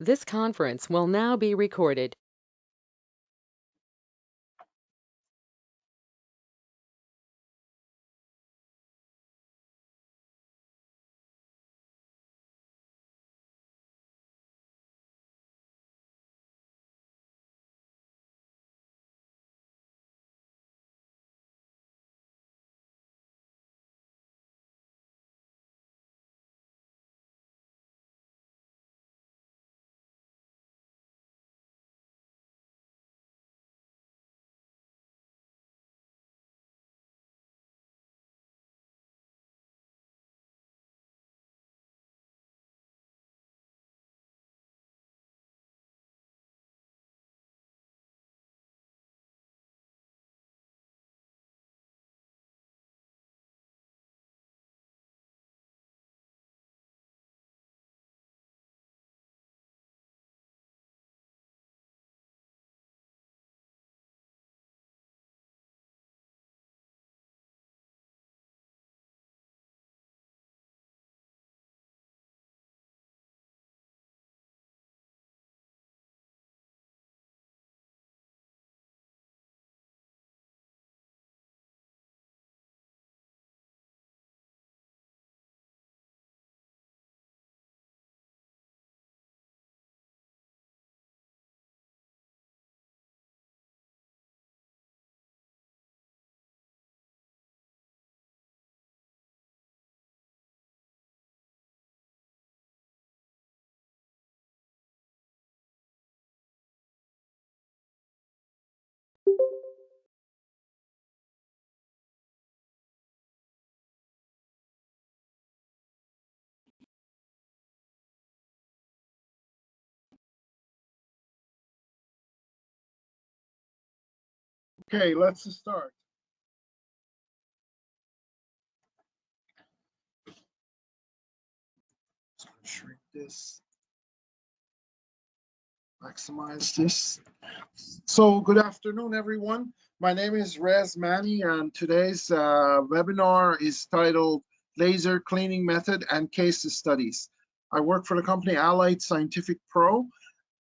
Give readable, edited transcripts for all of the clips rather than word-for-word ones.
This conference will now be recorded. Okay, let's start. So shrink this, maximize this. So good afternoon, everyone. My name is Rez Mani, and today's webinar is titled Laser Cleaning Method and Case Studies. I work for the company Allied Scientific Pro,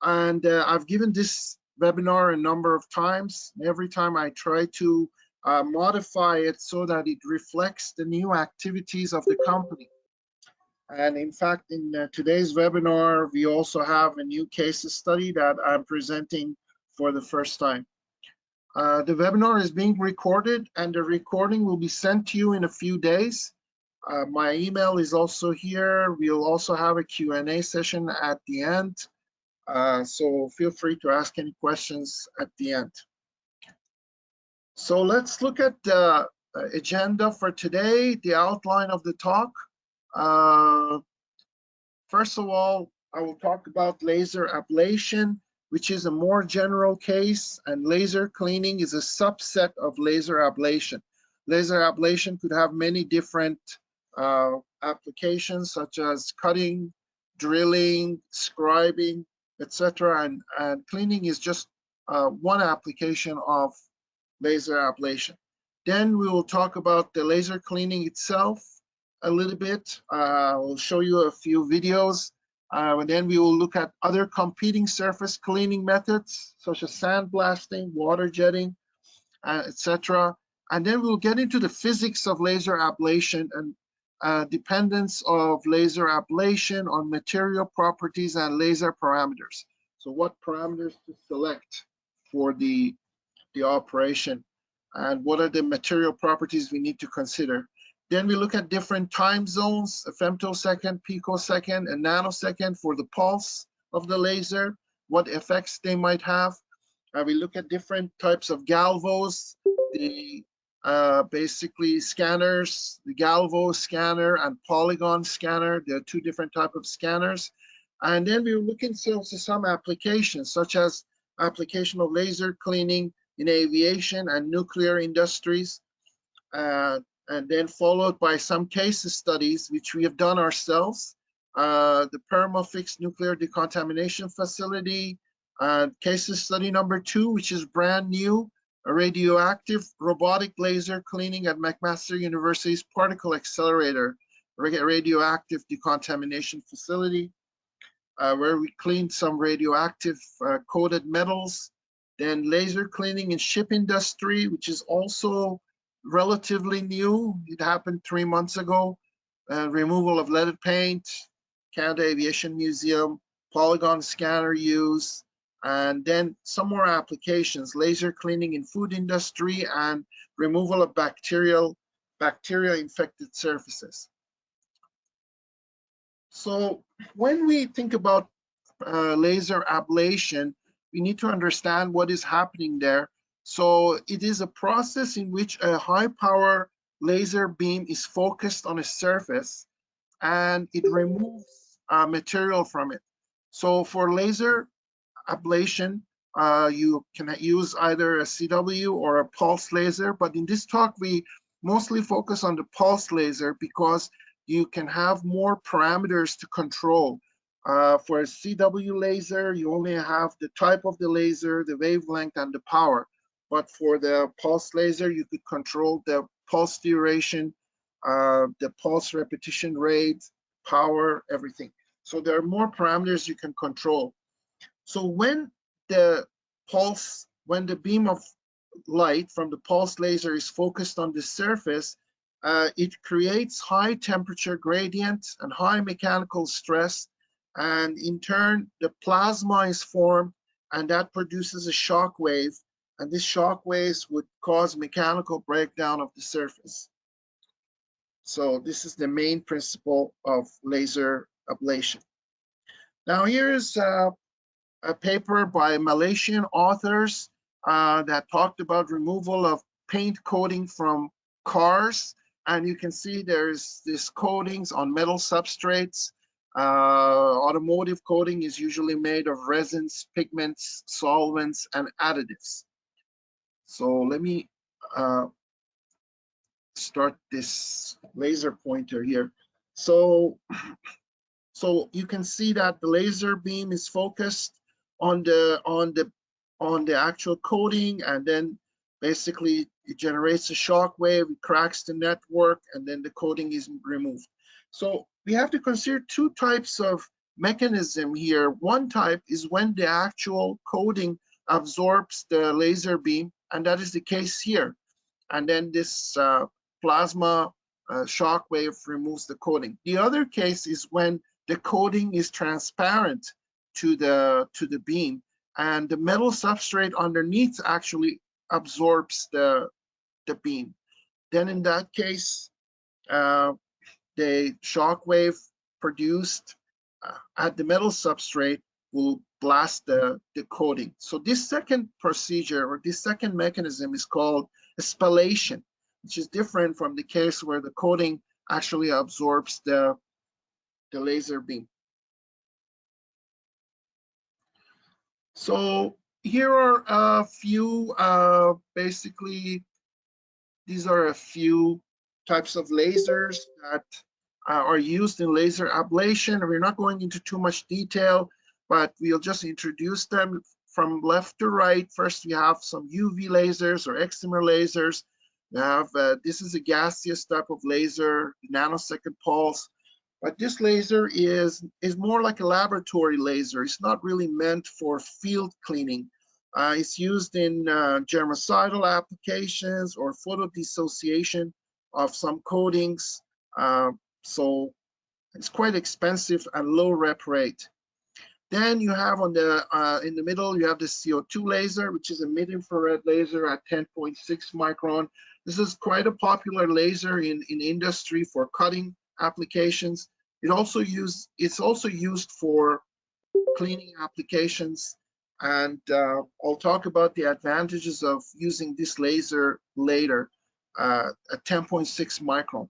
and I've given this webinar a number of times. Every time I try to modify it so that it reflects the new activities of the company. And in fact, in today's webinar, we also have a new case study that I'm presenting for the first time. The webinar is being recorded, and the recording will be sent to you in a few days. My email is also here. We'll also have a Q&A session at the end. So feel free to ask any questions at the end. So let's look at the agenda for today, the outline of the talk. First of all, I will talk about laser ablation, which is a more general case, and laser cleaning is a subset of laser ablation. Laser ablation could have many different applications, such as cutting, drilling, scribing, etc. And cleaning is just one application of laser ablation. Then we will talk about the laser cleaning itself a little bit. We'll show you a few videos. And then we will look at other competing surface cleaning methods, such as sandblasting, water jetting, etc. And then we'll get into the physics of laser ablation and dependence of laser ablation on material properties and laser parameters. So what parameters to select for the operation, and what are the material properties we need to consider. Then we look at different time zones, a femtosecond, picosecond, and nanosecond for the pulse of the laser, what effects they might have. We look at different types of galvos, the basically scanners, the galvo scanner and polygon scanner. There are two different types of scanners. And then we look into some applications, such as application of laser cleaning in aviation and nuclear industries, and then followed by some case studies which we have done ourselves. The Perma-Fix nuclear decontamination facility, case study number 2, which is brand new, a radioactive robotic laser cleaning at McMaster University's particle accelerator radioactive decontamination facility. where we cleaned some radioactive coated metals. Then laser cleaning in ship industry, which is also relatively new. It happened 3 months ago. Removal of leaded paint, Canada Aviation Museum, polygon scanner use, and then some more applications, laser cleaning in food industry and removal of bacteria infected surfaces. So when we think about laser ablation, we need to understand what is happening there. So it is a process in which a high power laser beam is focused on a surface and it removes material from it. So for laser ablation, you can use either a CW or a pulse laser, but in this talk we mostly focus on the pulse laser because you can have more parameters to control. For a CW laser, you only have the type of the laser, the wavelength, and the power. But for the pulse laser, you could control the pulse duration, the pulse repetition rate, power, everything. So there are more parameters you can control. So when the beam of light from the pulse laser is focused on the surface, it creates high temperature gradients and high mechanical stress, and in turn the plasma is formed and that produces a shock wave, and this shock waves would cause mechanical breakdown of the surface. So this is the main principle of laser ablation. Now here's a paper by Malaysian authors that talked about removal of paint coating from cars. And you can see there's this coatings on metal substrates. Automotive coating is usually made of resins, pigments, solvents, and additives. So let me start this laser pointer here. So you can see that the laser beam is focused on the actual coating, and then basically it generates a shock wave, it cracks the network, and then the coating is removed. So we have to consider two types of mechanism here. One type is when the actual coating absorbs the laser beam, and that is the case here. And then this plasma shock wave removes the coating. The other case is when the coating is transparent to the beam, and the metal substrate underneath actually absorbs the beam. Then in that case, the shock wave produced at the metal substrate will blast the coating. So this second procedure, or this second mechanism, is called spallation, which is different from the case where the coating actually absorbs the laser beam. So here are a few, basically, these are a few types of lasers that are used in laser ablation. We're not going into too much detail, but we'll just introduce them from left to right. First, we have some UV lasers or excimer lasers. We have, this is a gaseous type of laser, nanosecond pulse. But this laser is more like a laboratory laser. It's not really meant for field cleaning. It's used in germicidal applications or photo dissociation of some coatings. So it's quite expensive and low rep rate. Then you have on the in the middle, you have the CO2 laser, which is a mid-infrared laser at 10.6 micron. This is quite a popular laser in industry for cutting applications. It's also used for cleaning applications, and I'll talk about the advantages of using this laser later at 10.6 micron.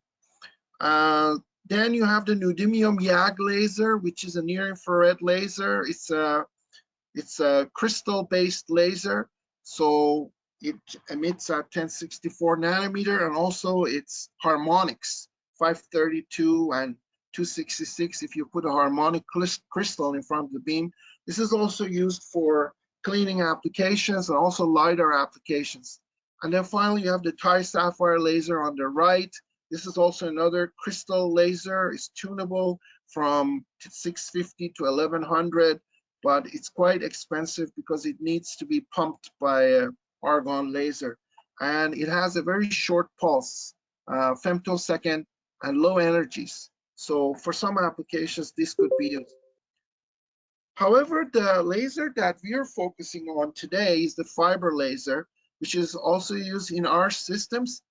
Then you have the neodymium YAG laser, which is a near-infrared laser. It's a crystal-based laser, so it emits at 1064 nanometer, and also it's harmonics, 532 and 266 if you put a harmonic crystal in front of the beam. This is also used for cleaning applications and also LiDAR applications. And then finally, you have the Ti-Sapphire laser on the right. This is also another crystal laser. It's tunable from 650 to 1100, but it's quite expensive because it needs to be pumped by an argon laser. And it has a very short pulse, femtosecond, and low energies. So for some applications, this could be used. However, the laser that we're focusing on today is the fiber laser, which is also used in our systems.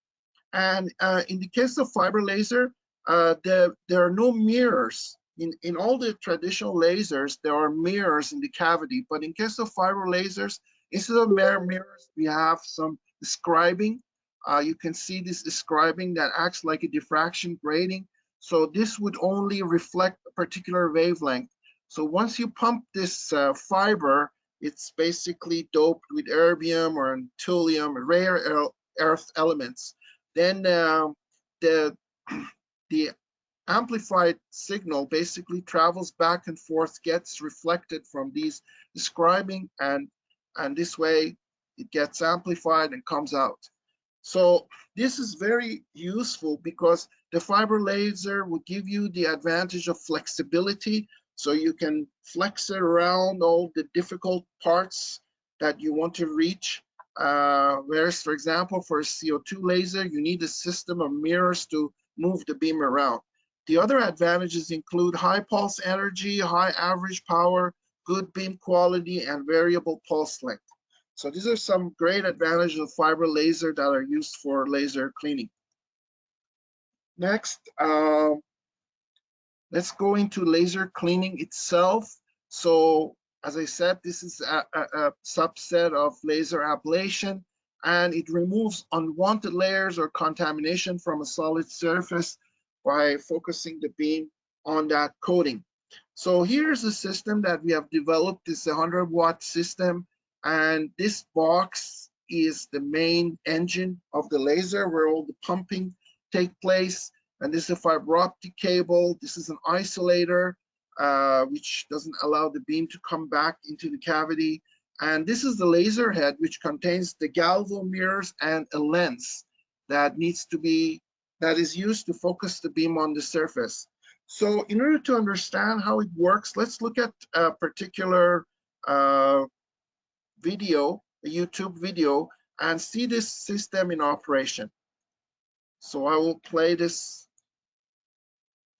And in the case of fiber laser, there are no mirrors. In all the traditional lasers, there are mirrors in the cavity. But in case of fiber lasers, instead of mirrors, we have some scribing. You can see this scribing that acts like a diffraction grating. So this would only reflect a particular wavelength. So once you pump this fiber, it's basically doped with erbium or thulium, rare earth elements. Then the amplified signal basically travels back and forth, gets reflected from these scribing, and this way it gets amplified and comes out. So this is very useful because the fiber laser will give you the advantage of flexibility. So you can flex it around all the difficult parts that you want to reach. Whereas, for example, for a CO2 laser, you need a system of mirrors to move the beam around. The other advantages include high pulse energy, high average power, good beam quality, and variable pulse length. So these are some great advantages of fiber laser that are used for laser cleaning. Next, let's go into laser cleaning itself. So as I said, this is a subset of laser ablation, and it removes unwanted layers or contamination from a solid surface by focusing the beam on that coating. So here's a system that we have developed. It's a 100-watt system, and this box is the main engine of the laser where all the pumping take place. And this is a fiber optic cable. This is an isolator, which doesn't allow the beam to come back into the cavity. And this is the laser head, which contains the galvo mirrors and a lens that is used to focus the beam on the surface. So in order to understand how it works, let's look at a particular video, a YouTube video, and see this system in operation. So I will play this.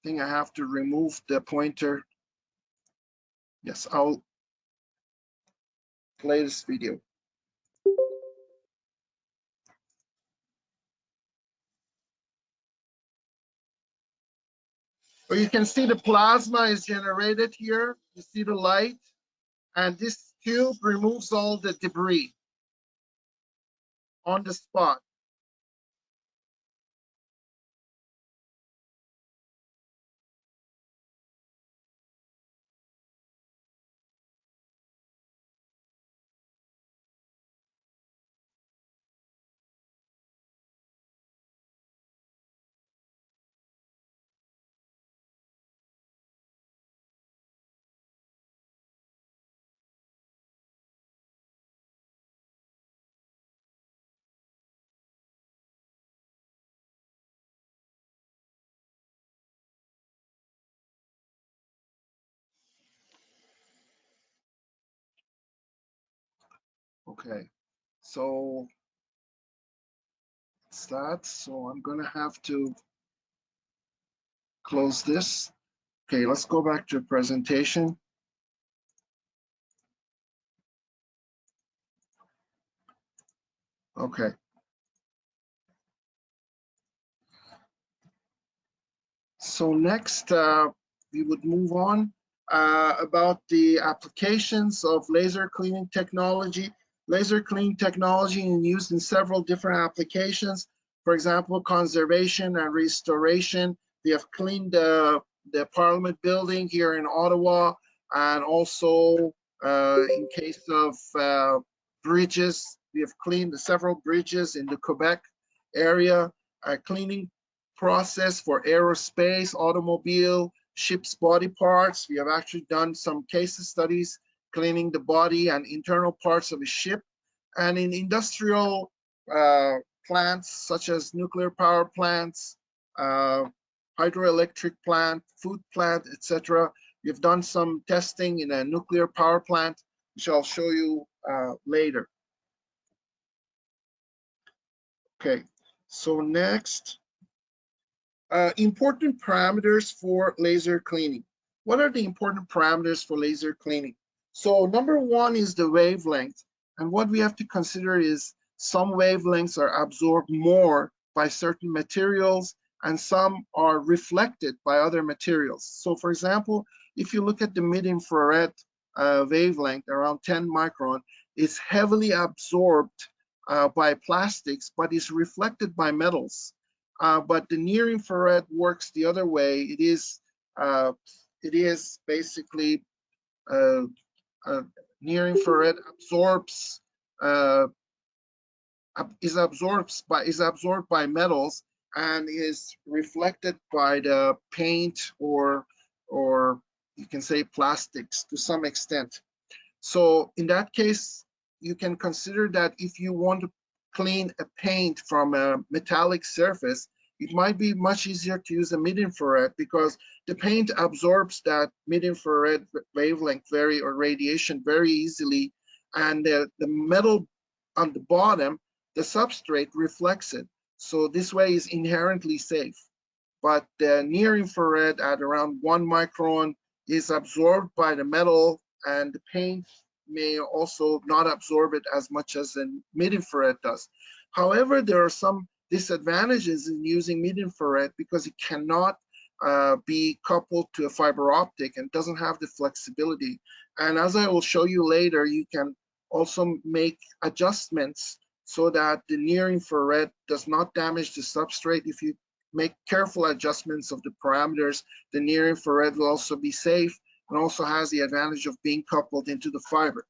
I think I have to remove the pointer. Yes, I'll play this video. So you can see the plasma is generated here. You see the light, and this tube removes all the debris on the spot. Okay, so it's that. So I'm gonna have to close this. Okay, let's go back to the presentation. Okay. So next, we would move on about the applications of laser cleaning technology. Laser cleaning technology is used in several different applications. For example, conservation and restoration. We have cleaned the Parliament building here in Ottawa, and also in case of bridges, we have cleaned several bridges in the Quebec area. Cleaning process for aerospace, automobile, ship's body parts. We have actually done some case studies cleaning the body and internal parts of a ship. And in industrial plants, such as nuclear power plants, hydroelectric plant, food plant, etc. We've done some testing in a nuclear power plant, which I'll show you later. Okay, so next, important parameters for laser cleaning. What are the important parameters for laser cleaning? So number one is the wavelength. And what we have to consider is some wavelengths are absorbed more by certain materials and some are reflected by other materials. So for example, if you look at the mid-infrared wavelength around 10 micron, it's heavily absorbed by plastics, but is reflected by metals. But the near infrared works the other way. It is basically near infrared is absorbed by metals and is reflected by the paint or you can say plastics to some extent. So in that case, you can consider that if you want to clean a paint from a metallic surface, it might be much easier to use a mid-infrared because the paint absorbs that mid-infrared wavelength or radiation very easily, and the metal on the bottom, the substrate reflects it. So this way is inherently safe. But the near infrared at around 1 micron is absorbed by the metal, and the paint may also not absorb it as much as the mid-infrared does. However, there are some disadvantages in using mid-infrared because it cannot be coupled to a fiber optic and doesn't have the flexibility. And as I will show you later, you can also make adjustments so that the near infrared does not damage the substrate. If you make careful adjustments of the parameters, the near infrared will also be safe and also has the advantage of being coupled into the fiber.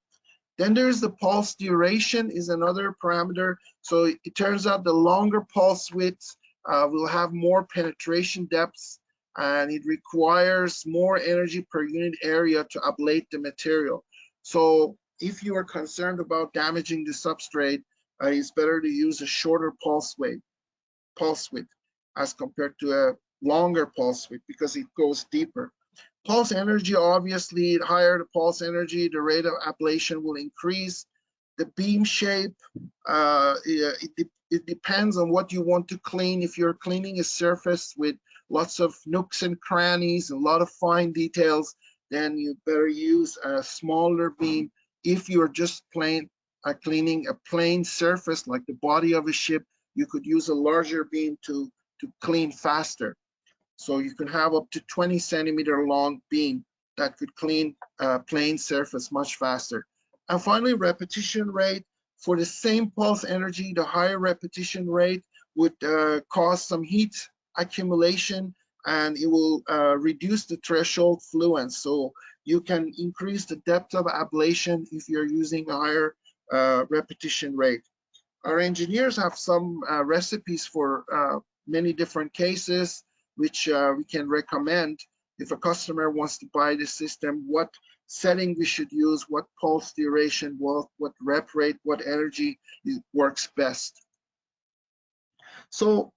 Then there's the pulse duration is another parameter. So it turns out the longer pulse width will have more penetration depths, and it requires more energy per unit area to ablate the material. So if you are concerned about damaging the substrate, it's better to use a shorter pulse width as compared to a longer pulse width because it goes deeper. Pulse energy, obviously, higher the pulse energy, the rate of ablation will increase. The beam shape, it depends on what you want to clean. If you're cleaning a surface with lots of nooks and crannies, a lot of fine details, then you better use a smaller beam. If you're just cleaning a plain surface like the body of a ship, you could use a larger beam to clean faster. So you can have up to 20 centimeter long beam that could clean a plain surface much faster. And finally, repetition rate. For the same pulse energy, the higher repetition rate would cause some heat accumulation, and it will reduce the threshold fluence. So you can increase the depth of ablation if you're using a higher repetition rate. Our engineers have some recipes for many different cases, which we can recommend if a customer wants to buy the system, what setting we should use, what pulse duration, what rep rate, what energy works best. So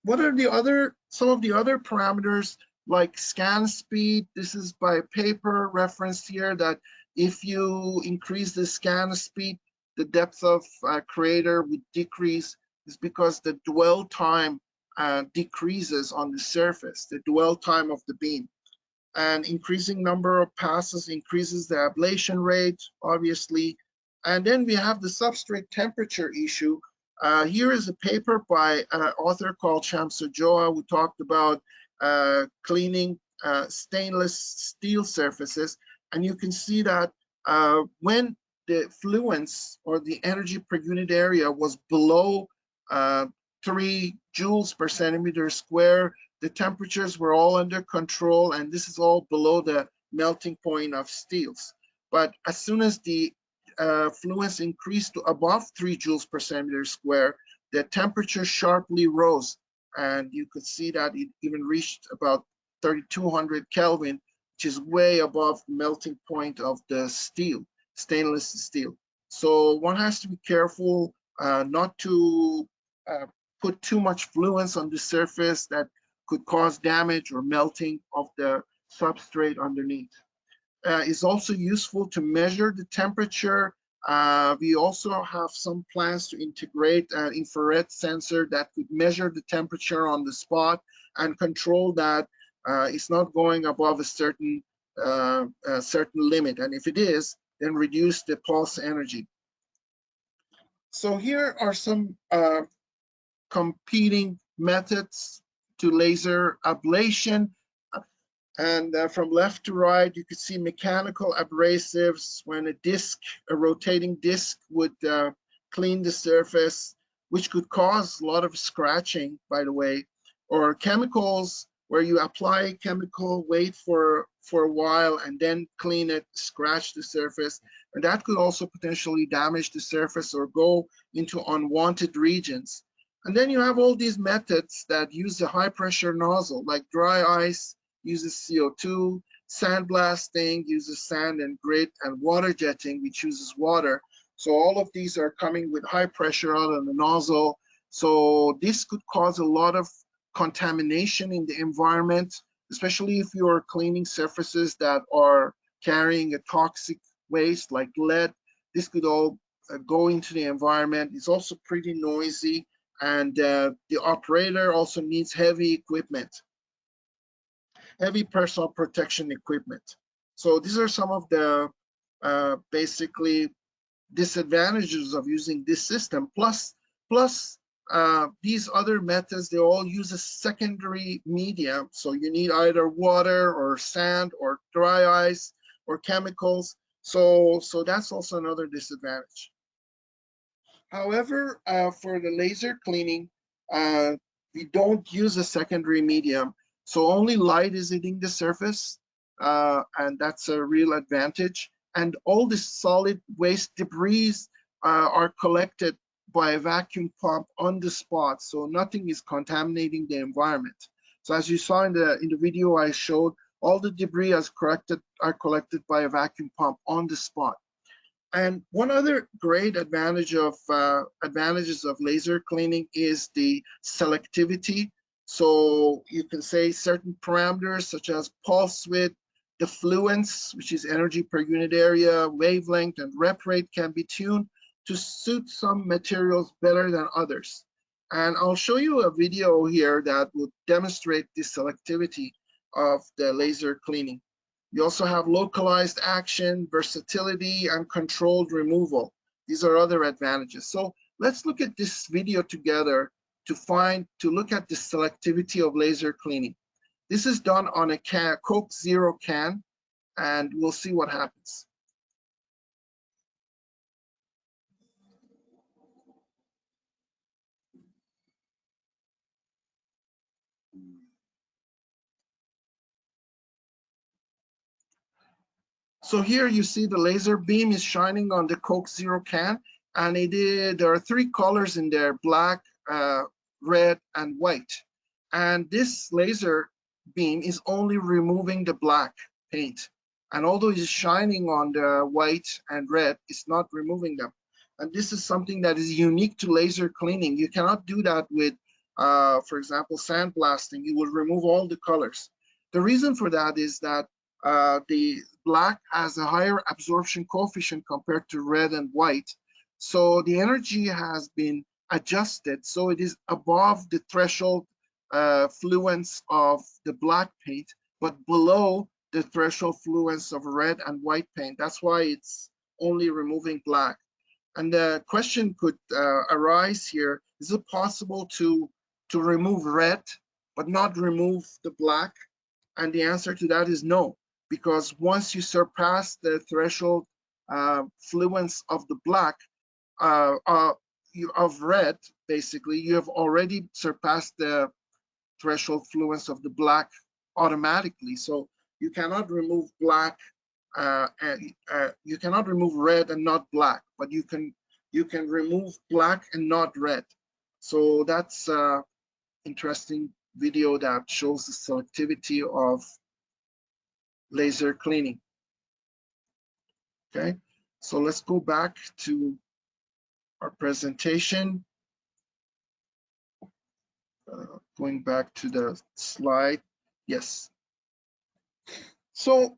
what are some of the other parameters like scan speed? This is by paper referenced here that if you increase the scan speed, the depth of crater would decrease. Is because the dwell time decreases on the surface, the dwell time of the beam. And increasing number of passes increases the ablation rate, obviously. And then we have the substrate temperature issue. Here is a paper by an author called Shamsujjoa who talked about cleaning stainless steel surfaces. And you can see that when the fluence or the energy per unit area was below 3 joules per centimeter square, the temperatures were all under control, and this is all below the melting point of steels. But as soon as the fluence increased to above 3 joules per centimeter square, the temperature sharply rose, and you could see that it even reached about 3200 Kelvin, which is way above the melting point of the steel, stainless steel. So one has to be careful not to put too much fluence on the surface that could cause damage or melting of the substrate underneath. It's also useful to measure the temperature. We also have some plans to integrate an infrared sensor that could measure the temperature on the spot and control that it's not going above a certain limit. And if it is, then reduce the pulse energy. So here are some competing methods to laser ablation. And from left to right, you could see mechanical abrasives when a rotating disc would clean the surface, which could cause a lot of scratching, by the way, or chemicals where you apply chemical, wait for a while, and then clean it, scratch the surface. And that could also potentially damage the surface or go into unwanted regions. And then you have all these methods that use a high pressure nozzle, like dry ice uses CO2, sandblasting uses sand and grit, and water jetting, which uses water. So all of these are coming with high pressure out of the nozzle. So this could cause a lot of contamination in the environment, especially if you're cleaning surfaces that are carrying a toxic waste like lead. This could all go into the environment. It's also pretty noisy, and the operator also needs heavy equipment, heavy personal protection equipment. So these are some of the basically disadvantages of using this system. Plus these other methods, they all use a secondary medium. So you need either water or sand or dry ice or chemicals. So that's also another disadvantage. However, for the laser cleaning, we don't use a secondary medium. So only light is hitting the surface, and that's a real advantage. And all the solid waste debris are collected by a vacuum pump on the spot, so nothing is contaminating the environment. So as you saw in the video I showed, all the debris are collected by a vacuum pump on the spot. And one other great advantages of laser cleaning is the selectivity. So you can say certain parameters such as pulse width, defluence, which is energy per unit area, wavelength, and rep rate can be tuned to suit some materials better than others. And I'll show you a video here that will demonstrate the selectivity of the laser cleaning. You also have localized action, versatility, and controlled removal. These are other advantages. So let's look at this video together to look at the selectivity of laser cleaning. This is done on a Coke Zero can, and we'll see what happens. So here you see the laser beam is shining on the Coke Zero can, and there are three colors in there: black, red, and white. And this laser beam is only removing the black paint. And although it's shining on the white and red, it's not removing them. And this is something that is unique to laser cleaning. You cannot do that with, for example, sandblasting. You will remove all the colors. The reason for that is that the black has a higher absorption coefficient compared to red and white. So the energy has been adjusted so it is above the threshold fluence of the black paint, but below the threshold fluence of red and white paint. That's why it's only removing black. And the question could arise here: is it possible to remove red but not remove the black? And the answer to that is no, because once you surpass the threshold fluence of the black, of red, basically, you have already surpassed the threshold fluence of the black automatically. So you cannot remove black, you cannot remove red and not black, but you can remove black and not red. So that's interesting video that shows the selectivity of laser cleaning. Okay, so let's go back to our presentation. Going back to the slide. Yes. So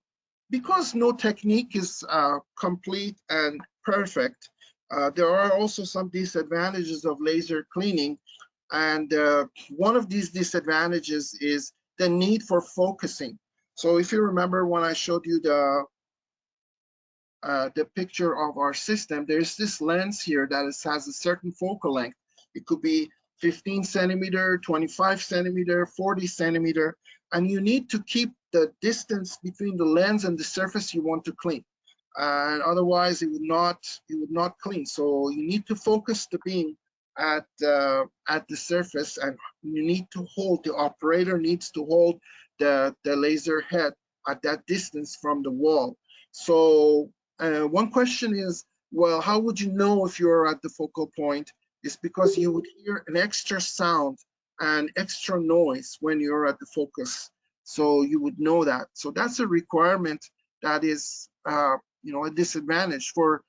because no technique is complete and perfect, there are also some disadvantages of laser cleaning. And one of these disadvantages is the need for focusing. So if you remember when I showed you the picture of our system, there's this lens here that has a certain focal length. It could be 15 centimeter, 25 centimeter, 40 centimeter, and you need to keep the distance between the lens and the surface you want to clean. And otherwise it would not clean. So you need to focus the beam at the surface, and you need to hold, the operator needs to hold the laser head at that distance from the wall. So one question is, well, how would you know if you're at the focal point? It's because you would hear an extra sound and extra noise when you're at the focus. So you would know that. So that's a requirement that is, a disadvantage for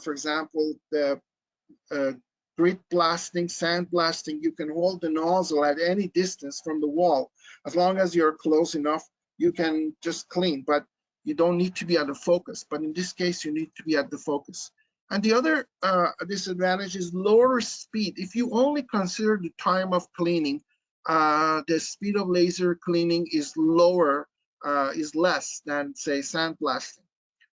example, the grit blasting, sand blasting. You can hold the nozzle at any distance from the wall. As long as you're close enough, you can just clean, but you don't need to be at the focus. But in this case, you need to be at the focus. And the other disadvantage is lower speed. If you only consider the time of cleaning, the speed of laser cleaning is lower, is less than, say, sandblasting.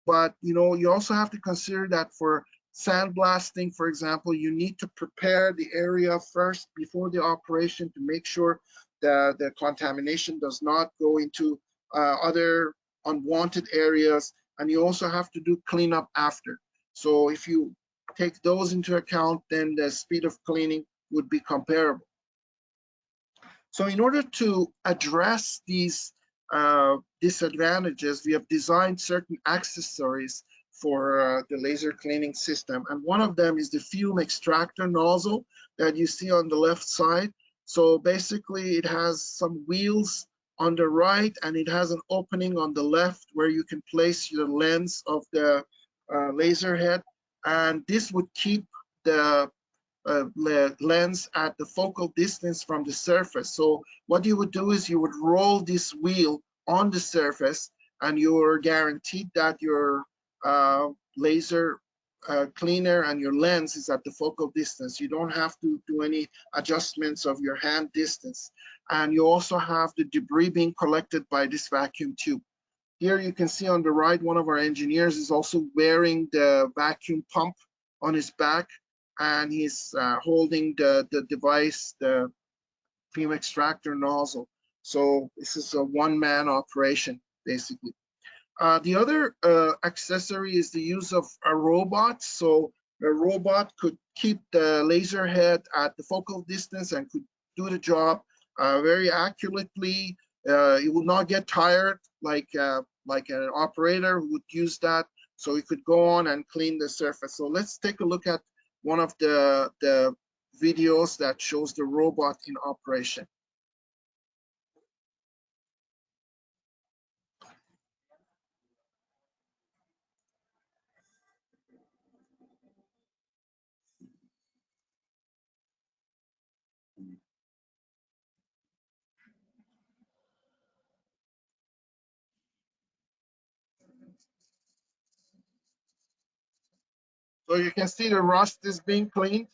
But you also have to consider that for sandblasting, for example, you need to prepare the area first before the operation to make sure that the contamination does not go into other unwanted areas, and you also have to do cleanup after. So if you take those into account, then the speed of cleaning would be comparable. So in order to address these disadvantages, we have designed certain accessories for the laser cleaning system. And one of them is the fume extractor nozzle that you see on the left side. So basically it has some wheels on the right, and it has an opening on the left where you can place your lens of the laser head. And this would keep the lens at the focal distance from the surface. So what you would do is you would roll this wheel on the surface, and you're guaranteed that your laser cleaner and your lens is at the focal distance. You don't have to do any adjustments of your hand distance. And you also have the debris being collected by this vacuum tube. Here you can see on the right, one of our engineers is also wearing the vacuum pump on his back, and he's holding the device, the fume extractor nozzle. So this is a one-man operation, basically. The other accessory is the use of a robot. So a robot could keep the laser head at the focal distance and could do the job very accurately. It will not get tired like an operator who would use that. So it could go on and clean the surface. So let's take a look at one of the videos that shows the robot in operation. So you can see the rust is being cleaned.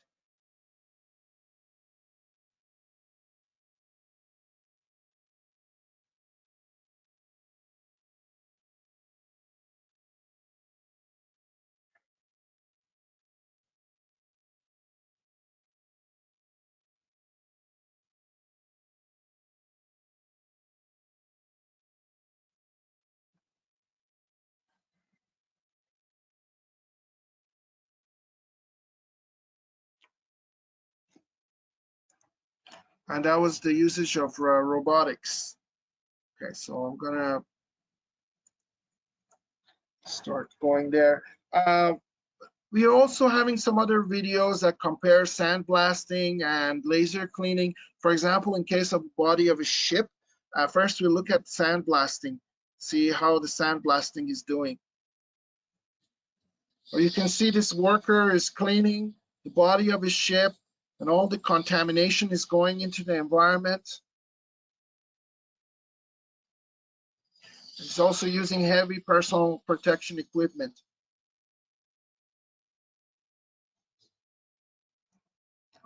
And that was the usage of robotics. Okay, so I'm gonna start going there. We are also having some other videos that compare sandblasting and laser cleaning. For example, in case of the body of a ship, first we look at sandblasting, see how the sandblasting is doing. Or you can see this worker is cleaning the body of a ship and all the contamination is going into the environment. It's also using heavy personal protection equipment.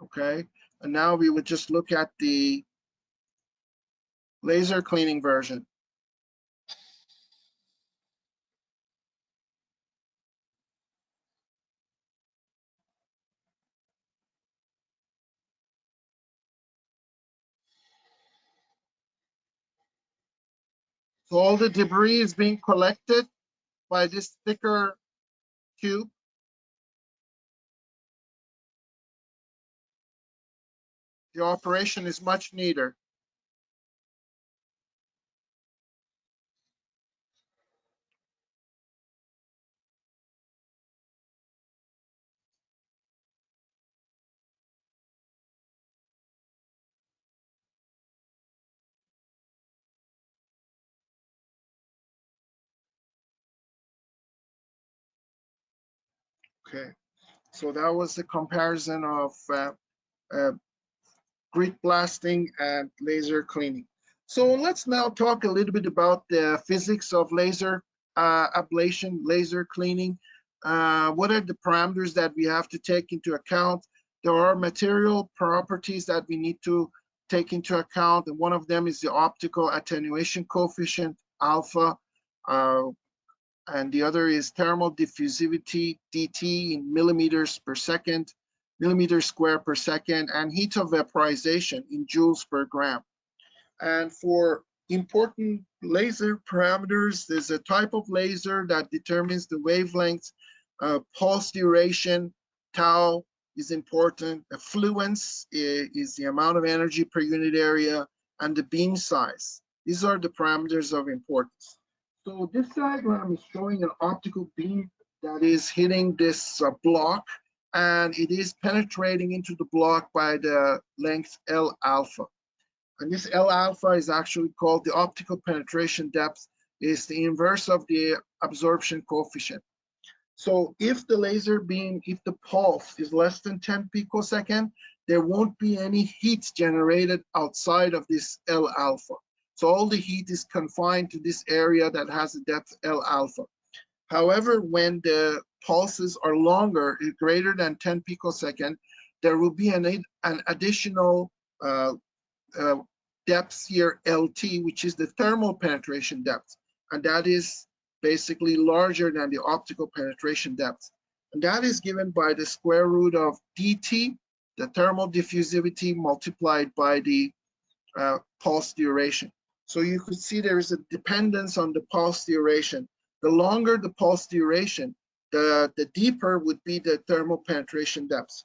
Okay, and now we would just look at the laser cleaning version. So all the debris is being collected by this thicker tube. The operation is much neater. Okay, so that was the comparison of grit blasting and laser cleaning. So let's now talk a little bit about the physics of laser ablation, laser cleaning. What are the parameters that we have to take into account? There are material properties that we need to take into account, and one of them is the optical attenuation coefficient, alpha, and the other is thermal diffusivity, DT, in millimeters per second, millimeters square per second, and heat of vaporization in joules per gram. And for important laser parameters, there's a type of laser that determines the wavelength, pulse duration, tau is important, the fluence is the amount of energy per unit area, and the beam size. These are the parameters of importance. So this diagram is showing an optical beam that is hitting this block, and it is penetrating into the block by the length L alpha. And this L alpha is actually called the optical penetration depth. It's the inverse of the absorption coefficient. So if the laser beam, if the pulse is less than 10 picosecond, there won't be any heat generated outside of this L alpha. So all the heat is confined to this area that has a depth L alpha. However, when the pulses are longer, greater than 10 picosecond, there will be an additional depth here, LT, which is the thermal penetration depth. And that is basically larger than the optical penetration depth. And that is given by the square root of DT, the thermal diffusivity, multiplied by the pulse duration. So you could see there is a dependence on the pulse duration. The longer the pulse duration, the deeper would be the thermal penetration depth.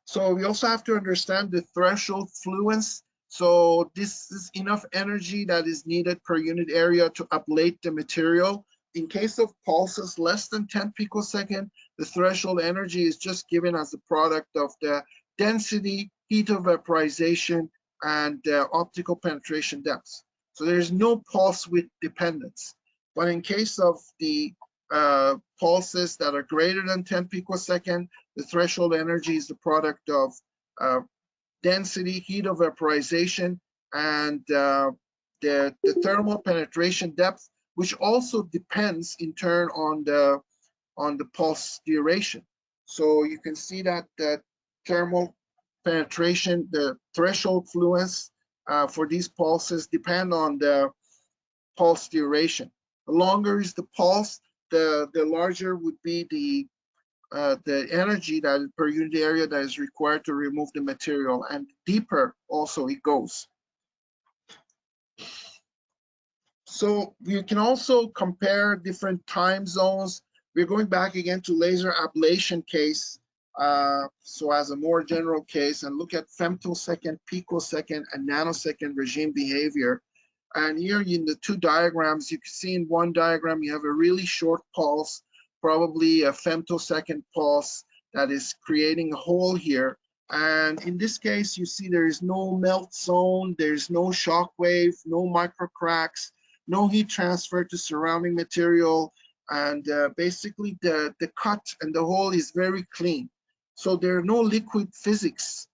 So we also have to understand the threshold fluence. So this is enough energy that is needed per unit area to ablate the material. In case of pulses less than 10 picosecond, the threshold energy is just given as a product of the density, heat of vaporization, and optical penetration depth. So there's no pulse width dependence. But in case of the pulses that are greater than 10 picosecond, the threshold energy is the product of density, heat of vaporization, and the thermal penetration depth, which also depends in turn on the pulse duration. So you can see that the thermal penetration, the threshold fluence for these pulses depend on the pulse duration. The longer is the pulse, the larger would be the energy that per unit area that is required to remove the material, and deeper also it goes. So we can also compare different time zones. We're going back again to laser ablation case. So as a more general case, and look at femtosecond, picosecond, and nanosecond regime behavior. And here in the two diagrams, you can see in one diagram, you have a really short pulse, probably a femtosecond pulse that is creating a hole here. And in this case, you see there is no melt zone, there's no shock wave, no micro cracks, no heat transfer to surrounding material, and basically the cut and the hole is very clean. So there are no liquid physics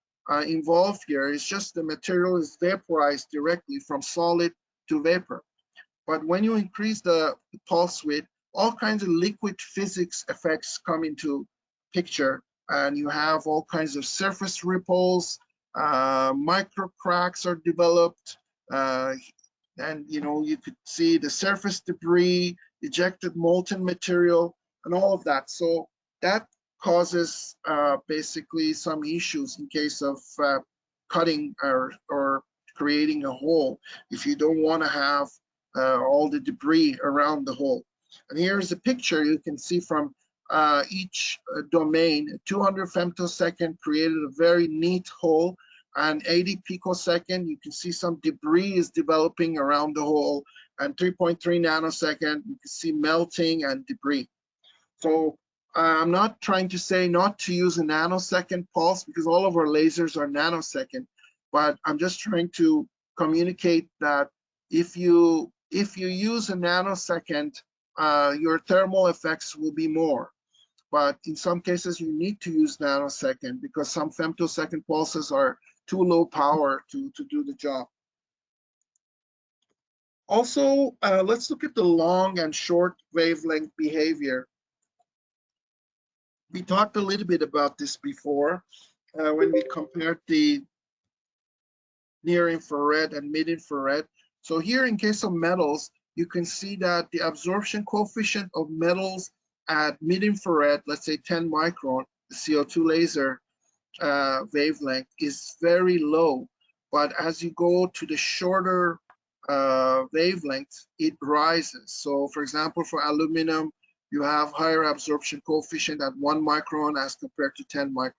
involved here. It's just the material is vaporized directly from solid to vapor. But when you increase the pulse width, all kinds of liquid physics effects come into picture, and you have all kinds of surface ripples, micro cracks are developed, and you could see the surface debris, ejected molten material, and all of that. So that causes basically some issues in case of cutting or creating a hole if you don't want to have all the debris around the hole. And here's a picture you can see from each domain. 200 femtosecond created a very neat hole, and 80 picosecond, you can see some debris is developing around the hole, and 3.3 nanosecond, you can see melting and debris. So I'm not trying to say not to use a nanosecond pulse, because all of our lasers are nanosecond, but I'm just trying to communicate that if you use a nanosecond, your thermal effects will be more. But in some cases, you need to use nanosecond because some femtosecond pulses are too low power to do the job. Also, let's look at the long and short wavelength behavior. We talked a little bit about this before when we compared the near infrared and mid infrared. So here, in case of metals, you can see that the absorption coefficient of metals at mid infrared, let's say 10 micron, the CO2 laser wavelength, is very low. But as you go to the shorter wavelength, it rises. So for example, for aluminum, you have higher absorption coefficient at 1 micron as compared to 10 micron.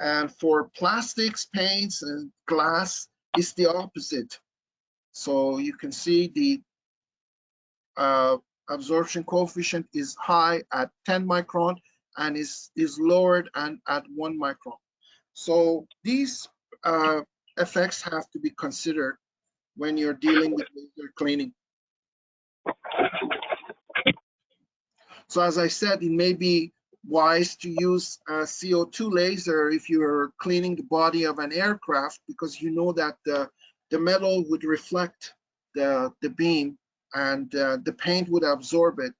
And for plastics, paints, and glass, it's the opposite. So you can see the absorption coefficient is high at 10 micron and is lowered and at 1 micron. So these effects have to be considered when you're dealing with laser cleaning. So as I said, it may be wise to use a CO2 laser if you're cleaning the body of an aircraft, because you know that the metal would reflect the beam and the paint would absorb it.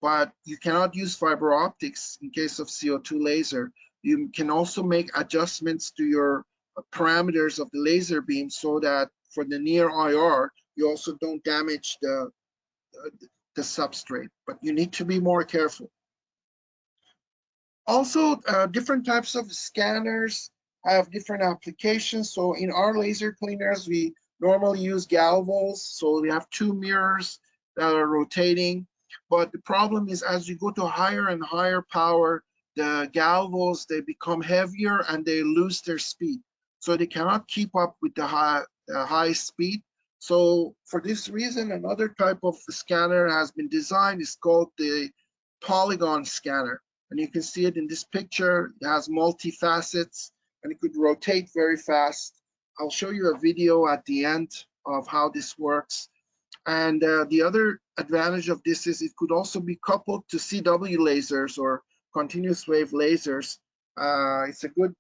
But you cannot use fiber optics in case of CO2 laser. You can also make adjustments to your parameters of the laser beam so that for the near IR, you also don't damage the substrate, but you need to be more careful. Also, different types of scanners have different applications. So in our laser cleaners, we normally use galvos. So we have 2 mirrors that are rotating. But the problem is, as you go to higher and higher power, the galvos, they become heavier and they lose their speed. So they cannot keep up with the high speed. So for this reason, another type of scanner has been designed. It's called the polygon scanner. And you can see it in this picture. It has multi-facets and it could rotate very fast. I'll show you a video at the end of how this works. And the other advantage of this is it could also be coupled to CW lasers or continuous wave lasers. It's a good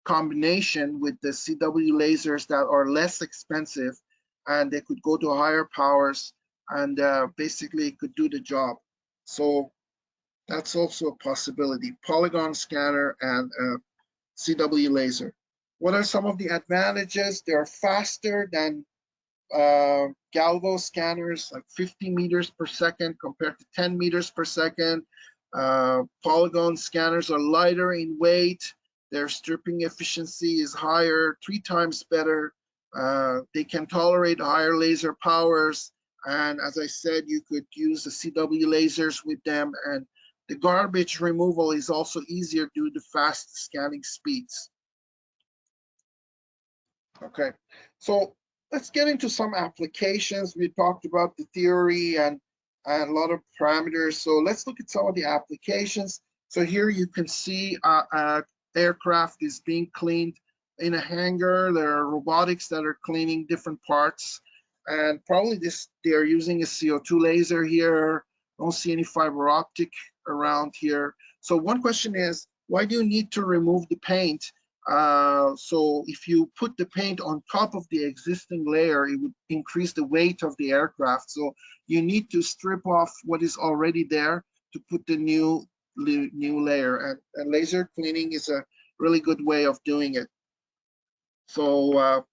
combination with the CW lasers that are less expensive, and they could go to higher powers and basically could do the job. So that's also a possibility. Polygon scanner and CW laser. What are some of the advantages? They're faster than galvo scanners, like 50 meters per second compared to 10 meters per second. Polygon scanners are lighter in weight. Their stripping efficiency is higher, 3 times better. They can tolerate higher laser powers. And as I said, you could use the CW lasers with them. And the garbage removal is also easier due to fast scanning speeds. Okay, so let's get into some applications. We talked about the theory and a lot of parameters. So let's look at some of the applications. So here you can see aircraft is being cleaned in a hangar. There are robotics that are cleaning different parts, and probably they're using a CO2 laser here. Don't see any fiber optic around here. So one question is, why do you need to remove the paint? So if you put the paint on top of the existing layer, it would increase the weight of the aircraft. So you need to strip off what is already there to put the new layer. And laser cleaning is a really good way of doing it. So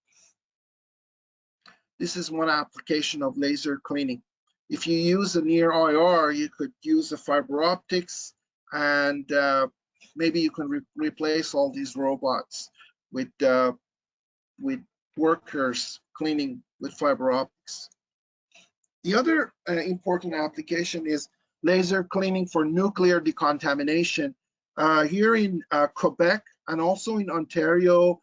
this is one application of laser cleaning. If you use a near IR, you could use the fiber optics, and maybe you can replace all these robots with workers cleaning with fiber optics. The other important application is laser cleaning for nuclear decontamination. Here in Quebec and also in Ontario,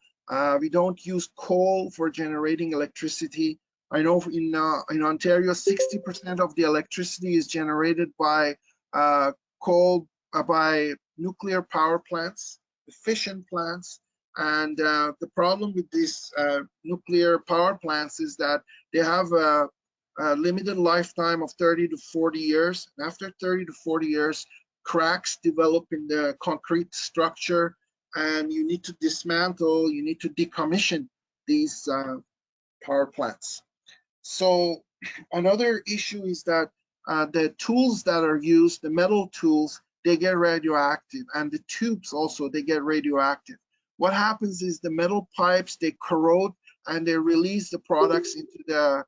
we don't use coal for generating electricity. I know in Ontario, 60% of the electricity is generated by by nuclear power plants, fission plants. And the problem with these nuclear power plants is that they have a limited lifetime of 30 to 40 years. And after 30 to 40 years, cracks develop in the concrete structure, and you need to dismantle, you need to decommission these power plants. So another issue is that the tools that are used, the metal tools, they get radioactive, and the tubes also, they get radioactive. What happens is the metal pipes, they corrode and they release the products into the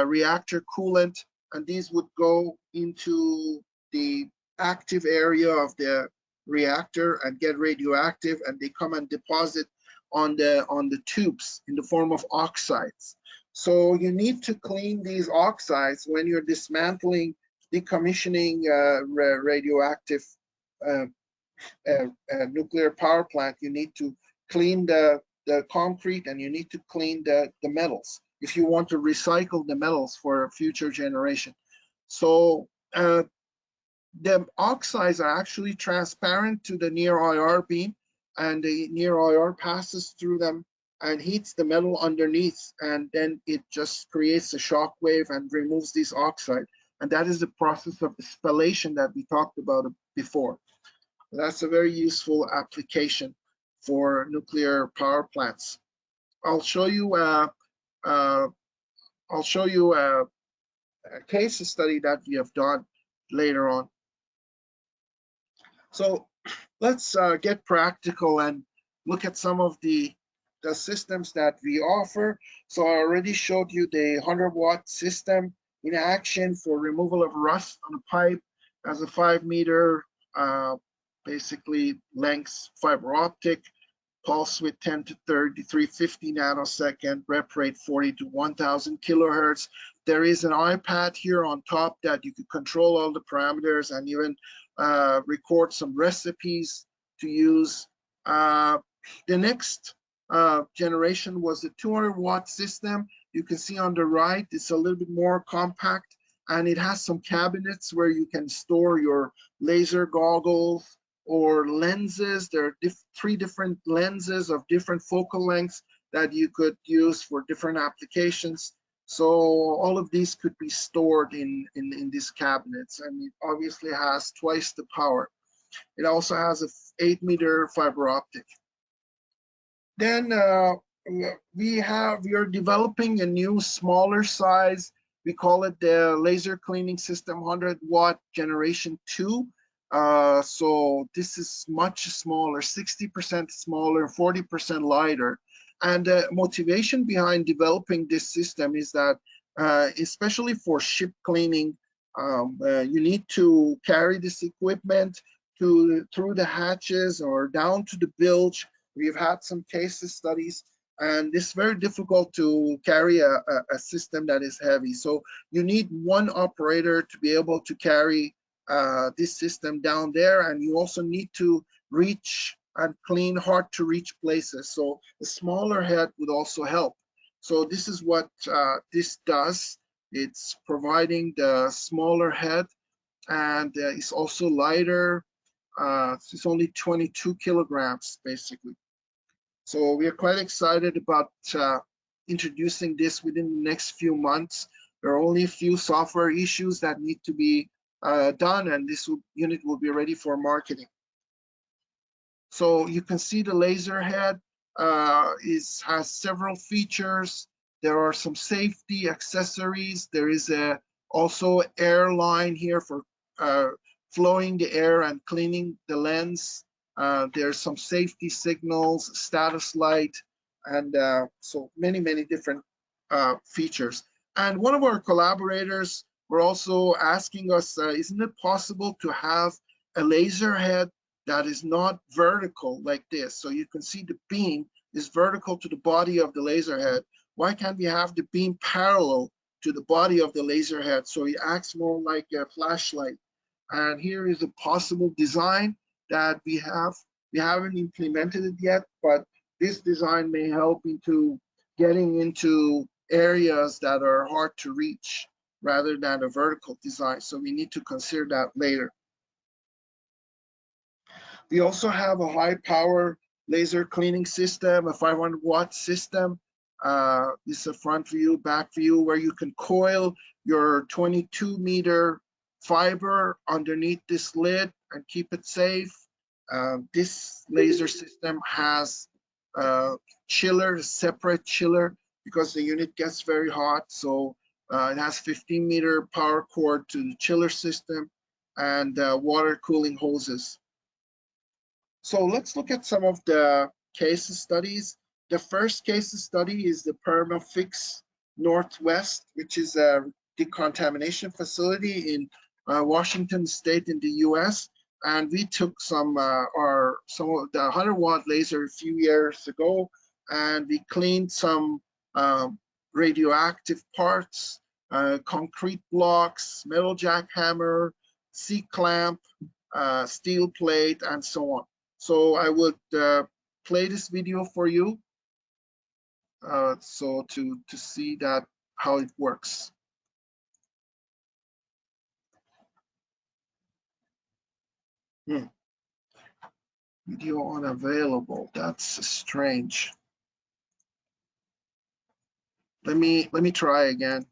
reactor coolant, and these would go into the active area of the reactor and get radioactive, and they come and deposit on the tubes in the form of oxides. So you need to clean these oxides when you're dismantling, decommissioning radioactive nuclear power plant. You need to clean the concrete, and you need to clean the metals if you want to recycle the metals for a future generation. So the oxides are actually transparent to the near IR beam, and the near IR passes through them and heats the metal underneath, and then it just creates a shock wave and removes this oxide. And that is the process of the spallation that we talked about before. That's a very useful application for nuclear power plants. I'll show you a case study that we have done later on. So let's get practical and look at some of the systems that we offer. So I already showed you the 100-watt system in action for removal of rust on a pipe as a 5-meter basically length fiber optic, pulse width 10 to 30, 350 nanosecond, rep rate 40 to 1000 kilohertz. There is an iPad here on top that you could control all the parameters and even record some recipes to use. The next generation was the 200-watt system. You can see on the right, it's a little bit more compact, and it has some cabinets where you can store your laser goggles or lenses. There are 3 different lenses of different focal lengths that you could use for different applications. So all of these could be stored in these cabinets, and it obviously has twice the power. It also has a 8-meter fiber optic. Then we are developing a new smaller size. We call it the laser cleaning system 100-watt generation 2. So this is much smaller, 60% smaller, 40% lighter. And the motivation behind developing this system is that, especially for ship cleaning, you need to carry this equipment through the hatches or down to the bilge. We've had some case studies, and it's very difficult to carry a system that is heavy. So you need one operator to be able to carry this system down there, and you also need to reach and clean hard to reach places. So the smaller head would also help. So this is what this does. It's providing the smaller head, and it's also lighter. It's only 22 kilograms basically. So we are quite excited about introducing this within the next few months. There are only a few software issues that need to be done, and this unit will be ready for marketing. So you can see the laser head has several features. There are some safety accessories. There is also air line here for flowing the air and cleaning the lens. There's some safety signals, status light, and so many different features. And one of our collaborators were also asking us, isn't it possible to have a laser head that is not vertical like this? So you can see the beam is vertical to the body of the laser head. Why can't we have the beam parallel to the body of the laser head so it acts more like a flashlight? And here is a possible design that we have. We haven't implemented it yet, but this design may help into getting into areas that are hard to reach rather than a vertical design. So we need to consider that later. We also have a high power laser cleaning system, a 500-watt system. This is a front view, back view, where you can coil your 22-meter fiber underneath this lid and keep it safe. This laser system has a chiller, a separate chiller, because the unit gets very hot. So it has 15-meter power cord to the chiller system and water cooling hoses. So let's look at some of the case studies. The first case study is the Perma-Fix Northwest, which is a decontamination facility in Washington State in the US. And we took some of the 100-watt laser a few years ago, and we cleaned some radioactive parts, concrete blocks, metal jackhammer, C-clamp, steel plate, and so on. So I would play this video for you, so to see that how it works. Video unavailable. That's strange. Let me try again.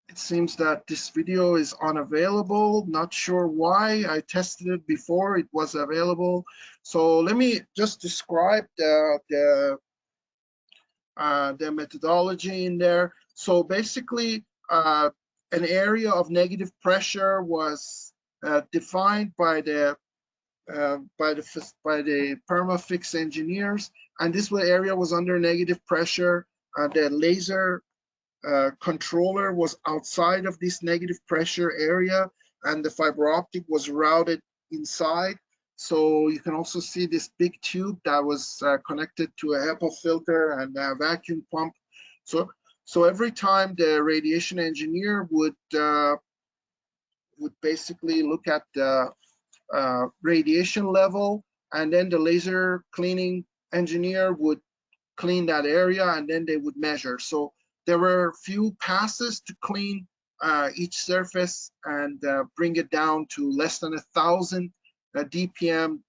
It seems that this video is unavailable. Not sure why. I tested it before it was available. So let me just describe the methodology in there. So basically, an area of negative pressure was defined by the Perma-Fix engineers, and this area was under negative pressure. The laser controller was outside of this negative pressure area, and the fiber optic was routed inside. So you can also see this big tube that was connected to a HEPA filter and a vacuum pump. So every time the radiation engineer would basically look at the radiation level, and then the laser cleaning engineer would clean that area, and then they would measure. So there were few passes to clean each surface and bring it down to less than 1,000 DPM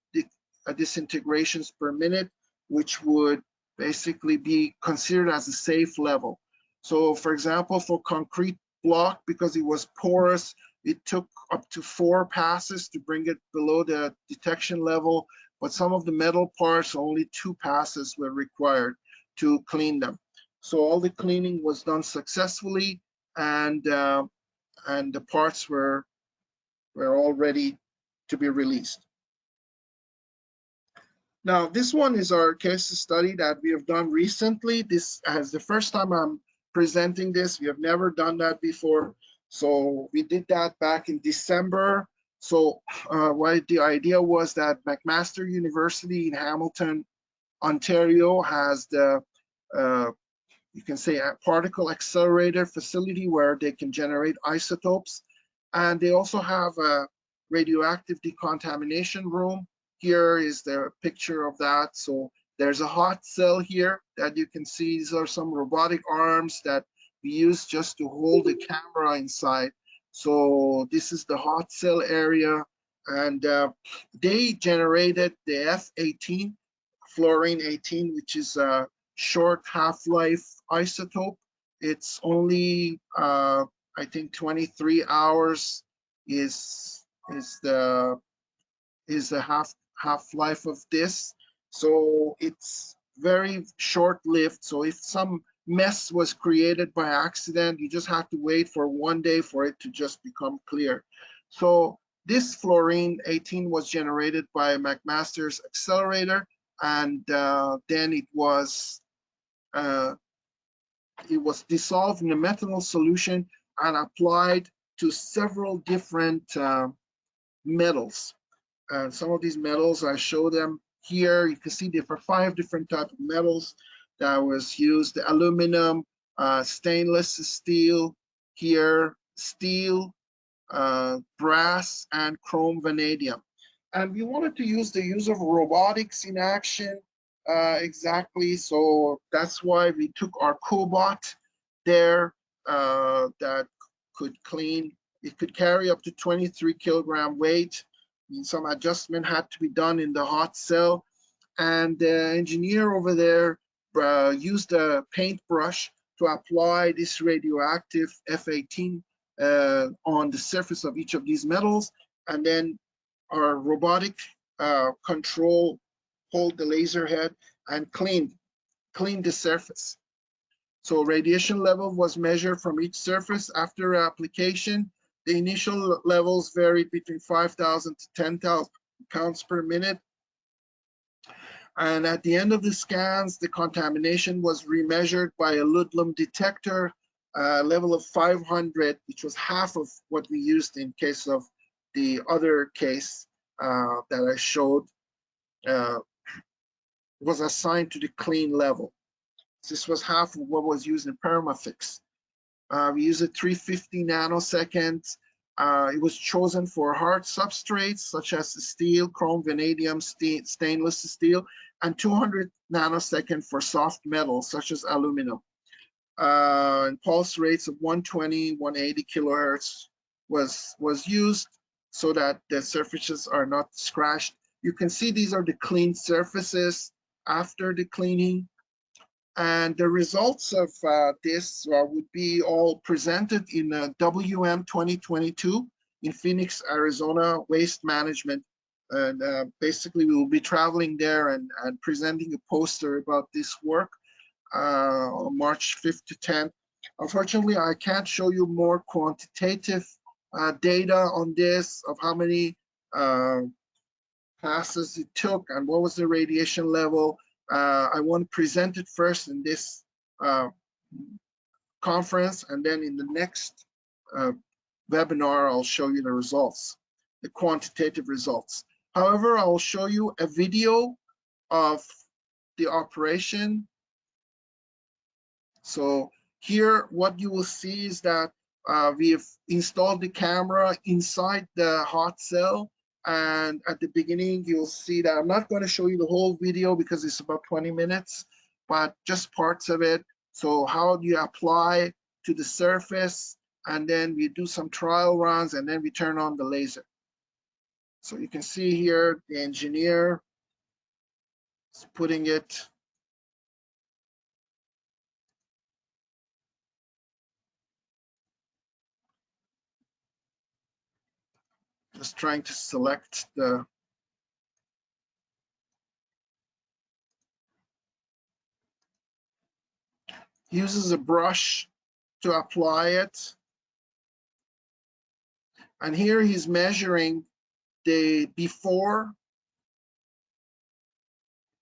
disintegrations per minute, which would basically be considered as a safe level. So for example, for concrete block, because it was porous, it took up to 4 passes to bring it below the detection level, but some of the metal parts, only 2 passes were required to clean them. So all the cleaning was done successfully, and the parts were all ready to be released. Now, this one is our case study that we have done recently. This is the first time I'm presenting this. We have never done that before. So we did that back in December. So what the idea was that McMaster University in Hamilton, Ontario has the, you can say, a particle accelerator facility where they can generate isotopes. And they also have a radioactive decontamination room. Here is the picture of that. So there's a hot cell here that you can see. These are some robotic arms that we use just to hold the camera inside. So this is the hot cell area, and they generated the F18, fluorine 18, which is a short half-life isotope. It's only I think 23 hours is the half-life of this. So it's very short-lived. So if some mess was created by accident, you just have to wait for 1 day for it to just become clear. So this fluorine 18 was generated by McMaster's accelerator, and then it was dissolved in a methanol solution and applied to several different metals. And some of these metals, I show them here. You can see there are 5 different types of metals that was used: the aluminum, stainless steel, here steel, brass, and chrome vanadium. And we wanted to use the use of robotics in action exactly. So that's why we took our cobot there that could clean. It could carry up to 23 kilogram weight. Some adjustment had to be done in the hot cell. And the engineer over there used a paintbrush to apply this radioactive F18 on the surface of each of these metals. And then our robotic control hold the laser head and clean the surface. So radiation level was measured from each surface after application. The initial levels varied between 5,000 to 10,000 pounds per minute. And at the end of the scans, the contamination was remeasured by a Ludlum detector, level of 500, which was half of what we used in case of the other case that I showed, was assigned to the clean level. This was half of what was used in Perma-Fix. We used a 350 nanoseconds. It was chosen for hard substrates such as steel, chrome, vanadium, stainless steel, and 200 nanosecond for soft metals such as aluminum. And pulse rates of 120, 180 kilohertz was used so that the surfaces are not scratched. You can see these are the clean surfaces after the cleaning. And the results of this would be all presented in WM 2022 in Phoenix, Arizona, Waste Management. And basically, we will be traveling there and presenting a poster about this work on March 5th to 10th. Unfortunately, I can't show you more quantitative data on this of how many passes it took and what was the radiation level. I want to present it first in this conference, and then in the next webinar, I'll show you the results, the quantitative results. However, I will show you a video of the operation. So here, what you will see is that we've installed the camera inside the hot cell. And at the beginning, you'll see that I'm not going to show you the whole video because it's about 20 minutes, but just parts of it. So how do you apply to the surface? And then we do some trial runs, and then we turn on the laser. So you can see here, the engineer is putting it. Just trying to select the uses a brush to apply it. And here he's measuring the before.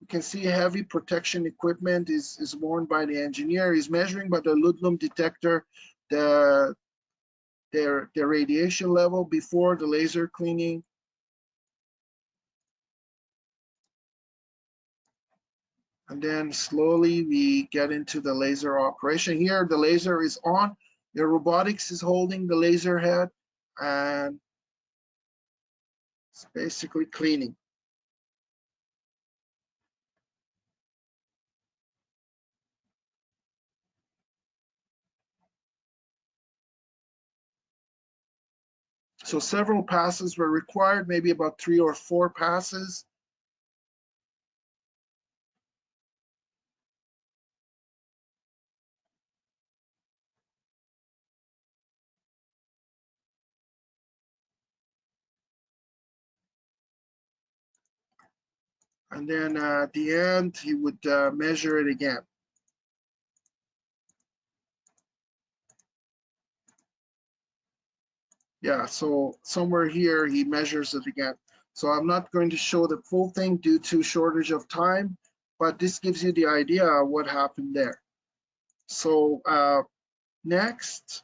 You can see heavy protection equipment is worn by the engineer. He's measuring by the Ludlum detector the radiation level before the laser cleaning. And then slowly we get into the laser operation. Here the laser is on. The robotics is holding the laser head, and it's basically cleaning. So several passes were required, maybe about 3 or 4 passes. And then at the end, he would measure it again. Yeah, so somewhere here, he measures it again. So I'm not going to show the full thing due to shortage of time, but this gives you the idea of what happened there. So next,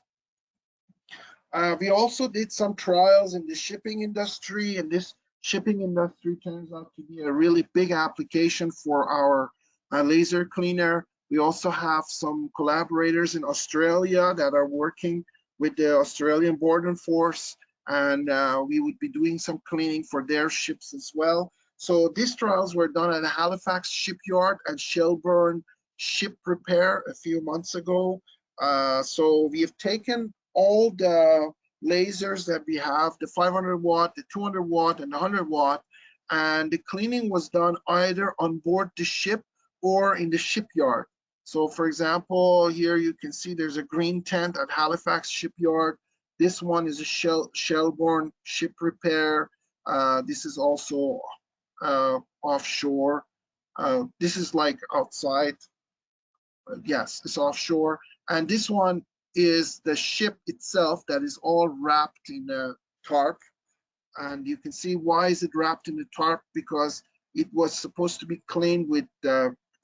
we also did some trials in the shipping industry, and this shipping industry turns out to be a really big application for our laser cleaner. We also have some collaborators in Australia that are working with the Australian Border Force, and we would be doing some cleaning for their ships as well. So these trials were done at Halifax Shipyard and Shelburne Ship Repair a few months ago. So we have taken all the lasers that we have, the 500 watt, the 200 watt, and the 100 watt, and the cleaning was done either on board the ship or in the shipyard. So for example, here you can see there's a green tent at Halifax Shipyard. This one is a Shelburne Ship Repair. This is also offshore. This is like outside. Yes, it's offshore. And this one is the ship itself that is all wrapped in a tarp. And you can see why is it wrapped in the tarp, because it was supposed to be cleaned with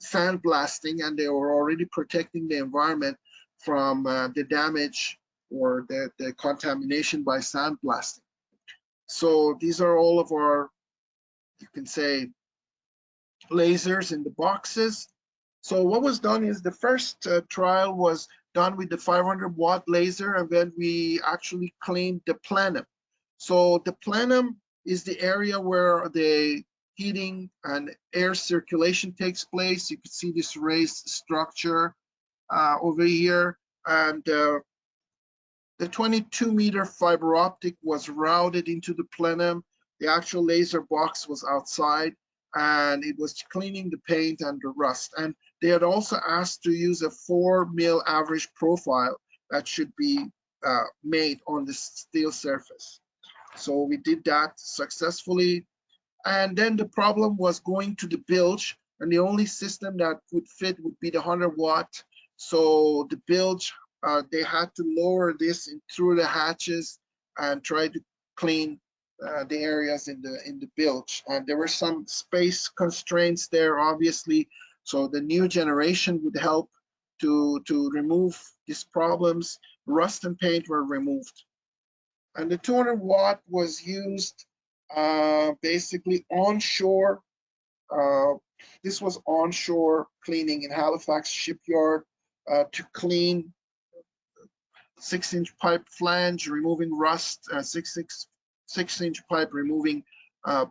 sandblasting, and they were already protecting the environment from the damage or the contamination by sandblasting. So these are all of our, you can say, lasers in the boxes. So what was done is the first trial was done with the 500 watt laser, and then we actually cleaned the plenum. So the plenum is the area where the heating and air circulation takes place. You can see this raised structure over here, and the 22-meter fiber optic was routed into the plenum. The actual laser box was outside, and it was cleaning the paint and the rust. And they had also asked to use a 4 mil average profile that should be made on the steel surface. So we did that successfully. And then the problem was going to the bilge, and the only system that would fit would be the 100 watt. So the bilge, they had to lower this through the hatches and try to clean the areas in the bilge. And there were some space constraints there, obviously. So the new generation would help to remove these problems. Rust and paint were removed. And the 200 watt was used basically onshore. This was onshore cleaning in Halifax Shipyard to clean 6-inch pipe flange, removing rust, 6-inch pipe, removing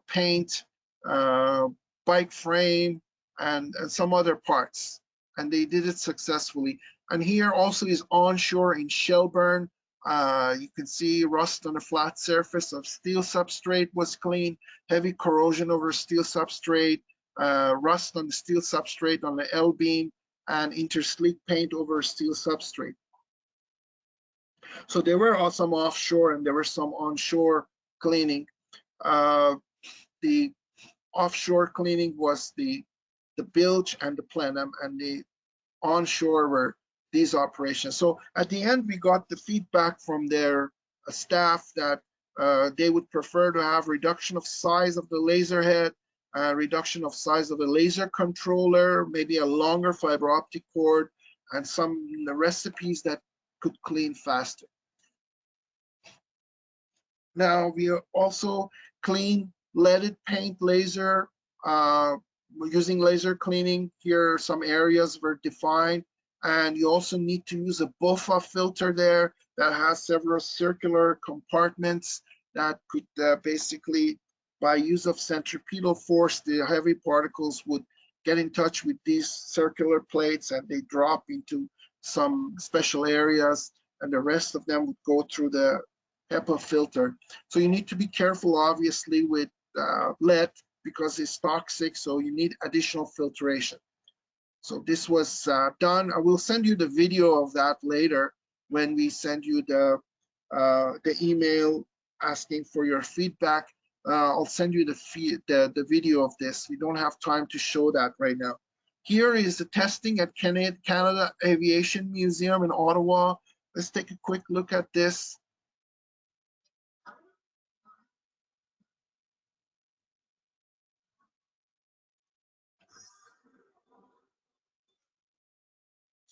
paint, bike frame, and some other parts. And they did it successfully. And here also is onshore in Shelburne. You can see rust on a flat surface of steel substrate was cleaned, heavy corrosion over steel substrate, rust on the steel substrate on the L-beam, and intersleek paint over steel substrate. So there were some offshore and there were some onshore cleaning. The offshore cleaning was the bilge and the plenum, and the onshore were these operations. So at the end, we got the feedback from their staff that they would prefer to have reduction of size of the laser head, reduction of size of the laser controller, maybe a longer fiber optic cord, and some recipes that could clean faster. Now we also clean leaded paint laser. We're using laser cleaning. Here some areas were defined, and you also need to use a BOFA filter there that has several circular compartments that could basically, by use of centripetal force, the heavy particles would get in touch with these circular plates and they drop into some special areas, and the rest of them would go through the HEPA filter. So you need to be careful, obviously, with lead because it's toxic, so you need additional filtration. So this was done. I will send you the video of that later when we send you the email asking for your feedback. I'll send you the video of this. We don't have time to show that right now. Here is the testing at Canada Aviation Museum in Ottawa. Let's take a quick look at this.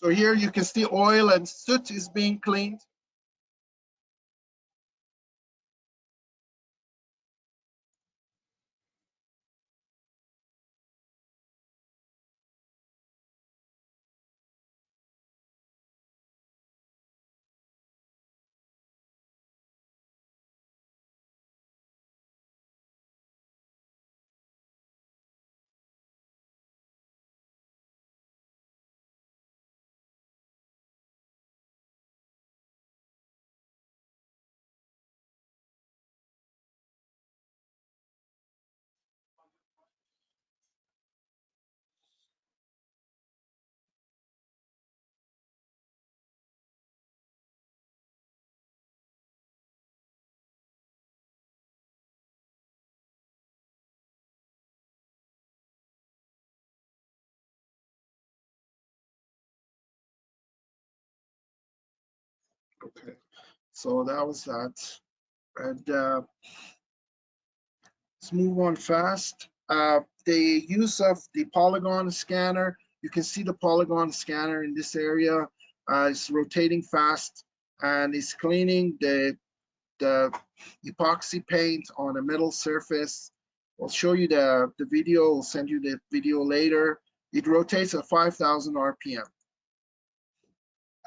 So here you can see oil and soot is being cleaned. Okay, so that was that. And let's move on fast. The use of the polygon scanner, you can see the polygon scanner in this area. It's rotating fast and it's cleaning the epoxy paint on a metal surface. I'll show you the video. I'll send you the video later. It rotates at 5,000 RPM.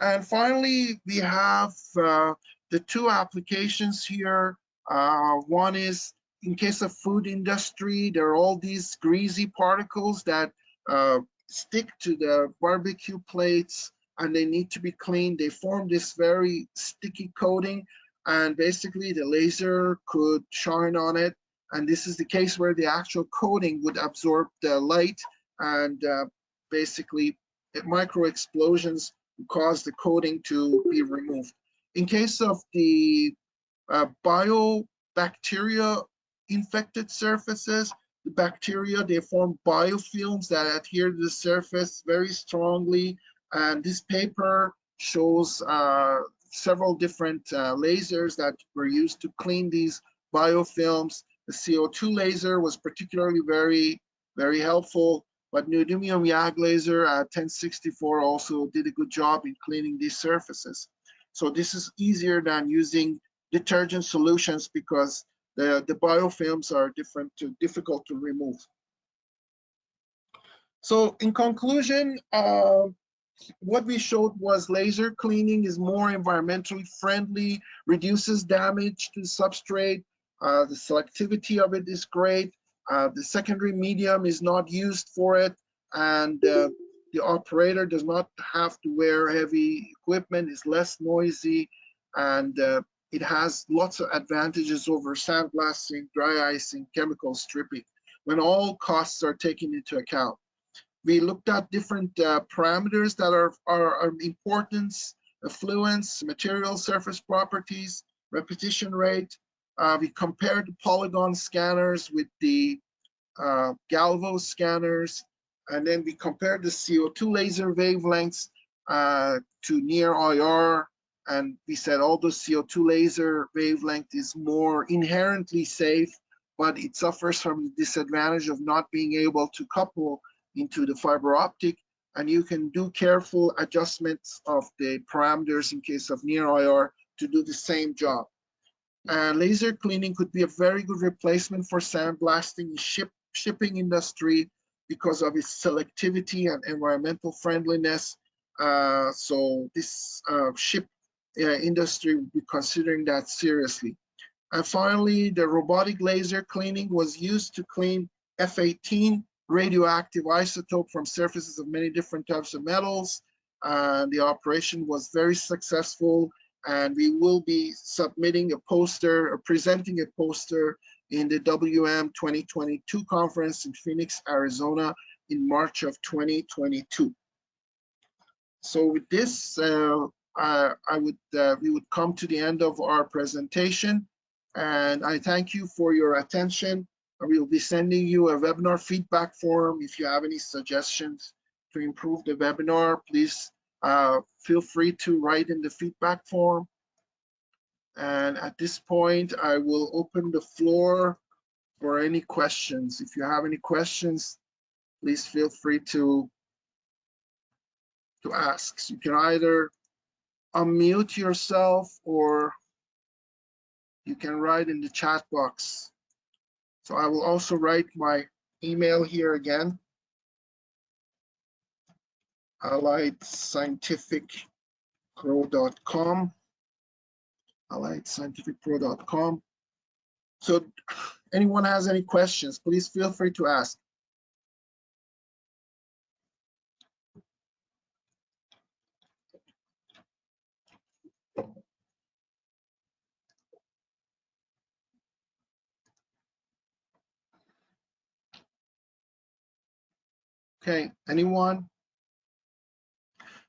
And finally, we have the two applications here. One is in case of food industry, there are all these greasy particles that stick to the barbecue plates and they need to be cleaned. They form this very sticky coating and basically the laser could shine on it. And this is the case where the actual coating would absorb the light and basically micro explosions cause the coating to be removed. In case of the biobacteria infected surfaces, the bacteria, they form biofilms that adhere to the surface very strongly. And this paper shows several different lasers that were used to clean these biofilms. The CO2 laser was particularly very helpful, but neodymium YAG laser at 1064 also did a good job in cleaning these surfaces. So this is easier than using detergent solutions because the biofilms are difficult to remove. So in conclusion, what we showed was laser cleaning is more environmentally friendly, reduces damage to the substrate. The selectivity of it is great. The secondary medium is not used for it, and the operator does not have to wear heavy equipment, it's less noisy, and it has lots of advantages over sandblasting, dry icing, chemical stripping, when all costs are taken into account. We looked at different parameters that are importance, affluence, material surface properties, repetition rate. We compared the polygon scanners with the Galvo scanners, and then we compared the CO2 laser wavelengths to near IR, and we said although CO2 laser wavelength is more inherently safe, but it suffers from the disadvantage of not being able to couple into the fiber optic, and you can do careful adjustments of the parameters in case of near IR to do the same job. And laser cleaning could be a very good replacement for sandblasting in shipping industry because of its selectivity and environmental friendliness. So this ship industry will be considering that seriously. And finally, the robotic laser cleaning was used to clean F-18 radioactive isotope from surfaces of many different types of metals. The operation was very successful, and we will be submitting a poster or presenting a poster in the WM 2022 conference in Phoenix, Arizona in March of 2022. So with this, we would come to the end of our presentation. And I thank you for your attention. We will be sending you a webinar feedback form. If you have any suggestions to improve the webinar, please feel free to write in the feedback form. And at this point, I will open the floor for any questions. If you have any questions, please feel free to ask. So you can either unmute yourself or you can write in the chat box. So I will also write my email here again, alliedscientificpro.com, alliedscientificpro.com. So anyone has any questions, please feel free to ask. Okay, anyone?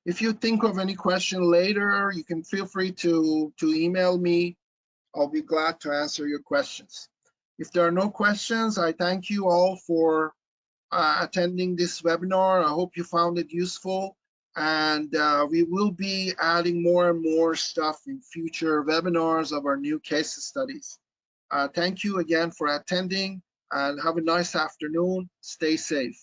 If you think of any question later, you can feel free to email me. I'll be glad to answer your questions. If there are no questions, I thank you all for attending this webinar. I hope you found it useful, and we will be adding more and more stuff in future webinars of our new case studies. Thank you again for attending, and have a nice afternoon. Stay safe.